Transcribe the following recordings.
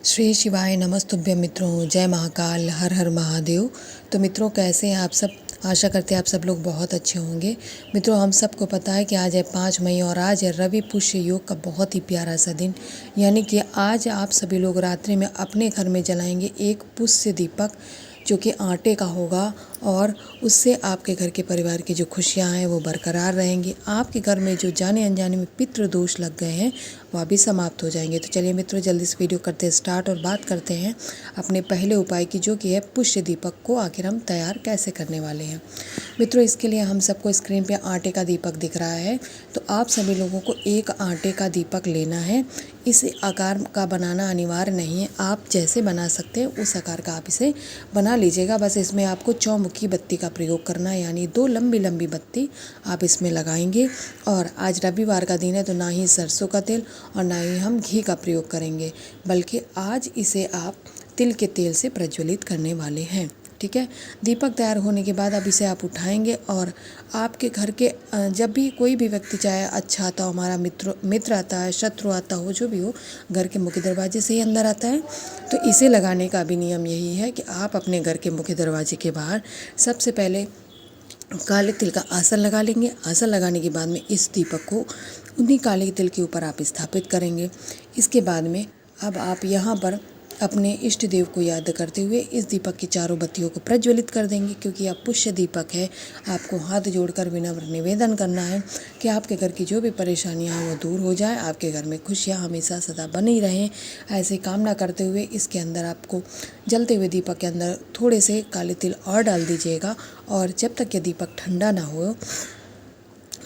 श्री शिवाय नमस्तुभ्यं मित्रों, जय महाकाल, हर हर महादेव। तो मित्रों, कैसे हैं आप सब? आशा करते हैं आप सब लोग बहुत अच्छे होंगे। मित्रों, हम सबको पता है कि आज है 5 मई और आज है रवि पुष्य योग का बहुत ही प्यारा सा दिन। यानी कि आज आप सभी लोग रात्रि में अपने घर में जलाएंगे एक पुष्य दीपक, जो कि आटे का होगा, और उससे आपके घर के परिवार की जो खुशियां हैं वो बरकरार रहेंगी। आपके घर में जो जाने अनजाने में पितृ दोष लग गए हैं वह भी समाप्त हो जाएंगे। तो चलिए मित्रों, जल्दी से वीडियो करते हैं स्टार्ट और बात करते हैं अपने पहले उपाय की, जो कि है पुष्य दीपक को आखिर हम तैयार कैसे करने वाले हैं। मित्रों, इसके लिए हम सबको स्क्रीन पे आटे का दीपक दिख रहा है, तो आप सभी लोगों को एक आटे का दीपक लेना है। इस आकार का बनाना अनिवार्य नहीं है, आप जैसे बना सकते हैं उस आकार का आप इसे बना लीजिएगा। बस इसमें आपको चौमुखी बत्ती का प्रयोग करना है, यानी 2 लंबी लंबी बत्ती आप इसमें लगाएंगे। और आज रविवार का दिन है, तो ना ही सरसों का तेल और ना ही हम घी का प्रयोग करेंगे, बल्कि आज इसे आप तिल के तेल से प्रज्वलित करने वाले हैं। ठीक है। दीपक तैयार होने के बाद अब इसे आप उठाएंगे और आपके घर के जब भी कोई भी व्यक्ति, चाहे अच्छा आता हो, हमारा मित्र आता है, शत्रु आता हो, जो भी हो, घर के मुख्य दरवाजे से ही अंदर आता है, तो इसे लगाने का भी नियम यही है कि आप अपने घर के मुख्य दरवाजे के बाहर सबसे पहले काले तिल का आसन लगा लेंगे। आसन लगाने के बाद में इस दीपक को उन्हीं काले तिल के ऊपर आप स्थापित करेंगे। इसके बाद में अब आप यहाँ पर अपने इष्ट देव को याद करते हुए इस दीपक की चारों बत्तियों को प्रज्वलित कर देंगे, क्योंकि यह पुष्य दीपक है। आपको हाथ जोड़कर विनम्र निवेदन करना है कि आपके घर की जो भी परेशानियां हैं वो दूर हो जाए, आपके घर में खुशियां हमेशा सदा बनी रहें। ऐसे कामना करते हुए इसके अंदर आपको जलते हुए दीपक के अंदर थोड़े से काले तिल और डाल दीजिएगा, और जब तक यह दीपक ठंडा ना हो,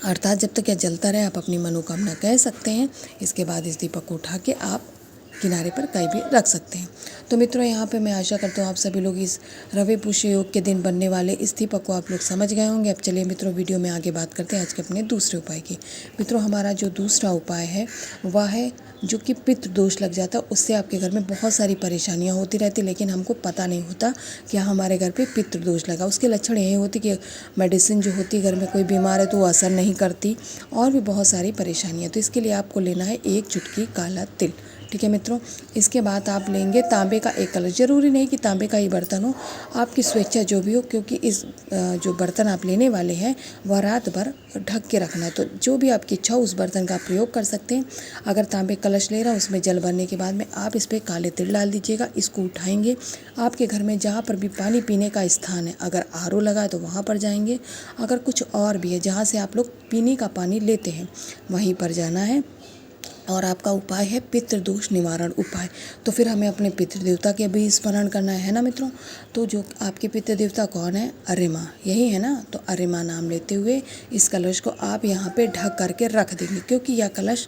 अर्थात जब तक यह जलता रहे, आप अपनी मनोकामना कह सकते हैं। इसके बाद इस दीपक को उठा के आप किनारे पर कहीं भी रख सकते हैं। तो मित्रों, यहाँ पे मैं आशा करता हूँ आप सभी लोग इस रवि पुष्य योग के दिन बनने वाले इस दीपक को आप लोग समझ गए होंगे। अब चलिए मित्रों, वीडियो में आगे बात करते हैं आज के अपने दूसरे उपाय की। मित्रों, हमारा जो दूसरा उपाय है वह है जो कि पितृ दोष लग जाता है, उससे आपके घर में बहुत सारी परेशानियां होती रहती, लेकिन हमको पता नहीं होता कि हमारे घर पे पितृ दोष लगा। उसके लक्षण यही होती कि मेडिसिन जो होती है, घर में कोई बीमार है तो वो असर नहीं करती, और भी बहुत सारी परेशानियां। तो इसके लिए आपको लेना है 1 चुटकी काला तिल। ठीक है मित्रों। इसके बाद आप लेंगे तांबे का एक कलश। ज़रूरी नहीं कि तांबे का ही बर्तन हो, आपकी स्वेच्छा जो भी हो, क्योंकि इस जो बर्तन आप लेने वाले हैं वह रात भर ढक के रखना है। तो जो भी आपकी इच्छा हो उस बर्तन का प्रयोग कर सकते हैं। अगर तांबे कलश ले रहा है, उसमें जल भरने के बाद में आप इस पर काले तिल डाल दीजिएगा। इसको उठाएंगे, आपके घर में जहाँ पर भी पानी पीने का स्थान है, अगर आरओ लगा है तो वहाँ पर जाएंगे, अगर कुछ और भी है जहाँ से आप लोग पीने का पानी लेते हैं वहीं पर जाना है। और आपका उपाय है पितृ दोष निवारण उपाय। तो फिर हमें अपने पितृ देवता के भी स्मरण करना है ना मित्रों। तो जो आपके पितृ देवता कौन है? अरे माँ, यही है ना। तो अरे माँ नाम लेते हुए इस कलश को आप यहाँ पे ढक करके रख देंगे, क्योंकि यह कलश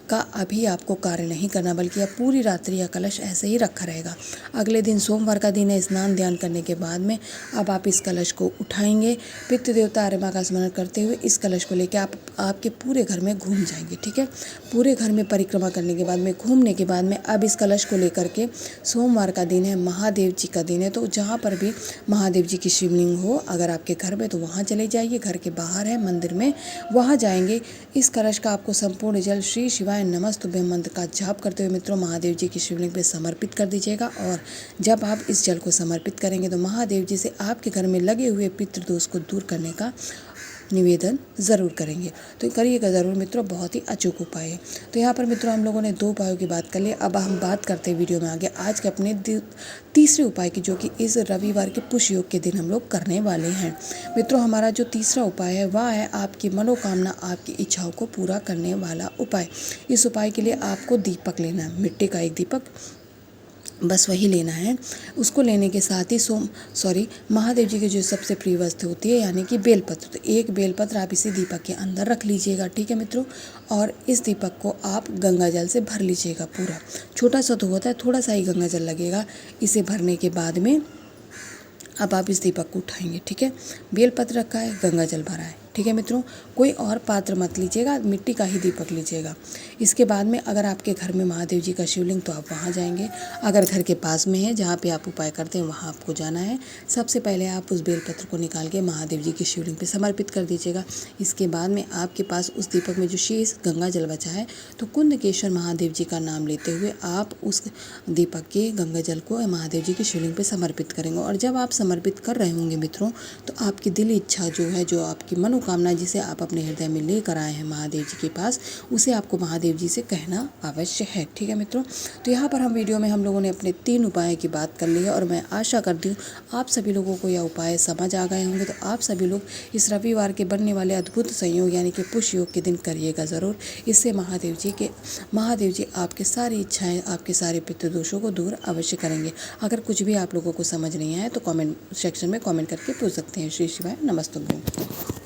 का अभी आपको कार्य नहीं करना, बल्कि यह पूरी रात्रि यह कलश ऐसे ही रखा रहेगा। अगले दिन सोमवार का दिन है, स्नान ध्यान करने के बाद में अब आप इस कलश को उठाएंगे, पितृ देवता आर्य माँ का स्मरण करते हुए इस कलश को लेकर आप आपके पूरे घर में घूम जाएंगे। ठीक है। पूरे घर में परिक्रमा करने के बाद में, घूमने के बाद में, अब इस कलश को लेकर के, सोमवार का दिन है, महादेव जी का दिन है, तो जहाँ पर भी महादेव जी की शिवलिंग हो अगर आपके घर में, तो वहाँ चले जाइए। घर के बाहर है मंदिर में, वहाँ जाएंगे। इस कलश का आपको संपूर्ण जल श्री शिवाय नमस्तुभ्यं मंत्र का जाप करते हुए मित्रों महादेव जी की शिवलिंग पे समर्पित कर दीजिएगा। और जब आप इस जल को समर्पित करेंगे तो महादेव जी से आपके घर में लगे हुए पितृ दोष को दूर करने का निवेदन ज़रूर करेंगे। तो करिएगा ज़रूर मित्रों, बहुत ही अचूक उपाय है। तो यहाँ पर मित्रों हम लोगों ने 2 उपायों की बात कर ली। अब हम बात करते हैं वीडियो में आगे आज के अपने तीसरे उपाय की, जो कि इस रविवार के पुष्य योग के दिन हम लोग करने वाले हैं। मित्रों, हमारा जो तीसरा उपाय है वह है आपकी मनोकामना, आपकी इच्छाओं को पूरा करने वाला उपाय। इस उपाय के लिए आपको दीपक लेना है, मिट्टी का एक दीपक, बस वही लेना है। उसको लेने के साथ ही महादेव जी की जो सबसे प्रिय वस्तु होती है, यानी कि बेलपत्र, तो एक बेलपत्र आप इसी दीपक के अंदर रख लीजिएगा। ठीक है मित्रों। और इस दीपक को आप गंगा जल से भर लीजिएगा पूरा। छोटा सा तो होता है, थोड़ा सा ही गंगा जल लगेगा। इसे भरने के बाद में अब आप इस दीपक को उठाएंगे। ठीक है। बेलपत्र रखा है, गंगा जल भरा है, ठीक है मित्रों, कोई और पात्र मत लीजिएगा, मिट्टी का ही दीपक लीजिएगा। इसके बाद में अगर आपके घर में महादेव जी का शिवलिंग तो आप वहाँ जाएंगे, अगर घर के पास में है जहाँ पे आप उपाय करते हैं वहाँ आपको जाना है। सबसे पहले आप उस बेलपत्र को निकाल के महादेव जी के शिवलिंग पे समर्पित कर दीजिएगा। इसके बाद में आपके पास उस दीपक में जो शेष गंगा जल बचा है तो कुंदकेश्वर महादेव जी का नाम लेते हुए आप उस दीपक के गंगा जल को महादेव जी के शिवलिंग पे समर्पित करेंगे। और जब आप समर्पित कर रहे होंगे मित्रों, तो आपकी दिली इच्छा जो है, जो आपकी मनोकामना जिसे आप अपने हृदय में लेकर आए हैं महादेव जी के पास, उसे आपको महादेव जी से कहना अवश्य है। ठीक है मित्रों, तो यहाँ पर वीडियो में हम लोगों ने अपने 3 उपाय की बात कर ली है और मैं आशा करती हूँ आप सभी लोगों को यह उपाय समझ आ गए होंगे। तो आप सभी लोग इस रविवार के बनने वाले अद्भुत संयोग यानी कि पुष्य योग के दिन करिएगा ज़रूर। इससे महादेव जी आपके सारी इच्छाएं, आपके सारे पितृदोषों को दूर अवश्य करेंगे। अगर कुछ भी आप लोगों को समझ नहीं आए तो कमेंट सेक्शन में कमेंट करके पूछ सकते हैं। श्री शिवाय नमस्तुभ्यं।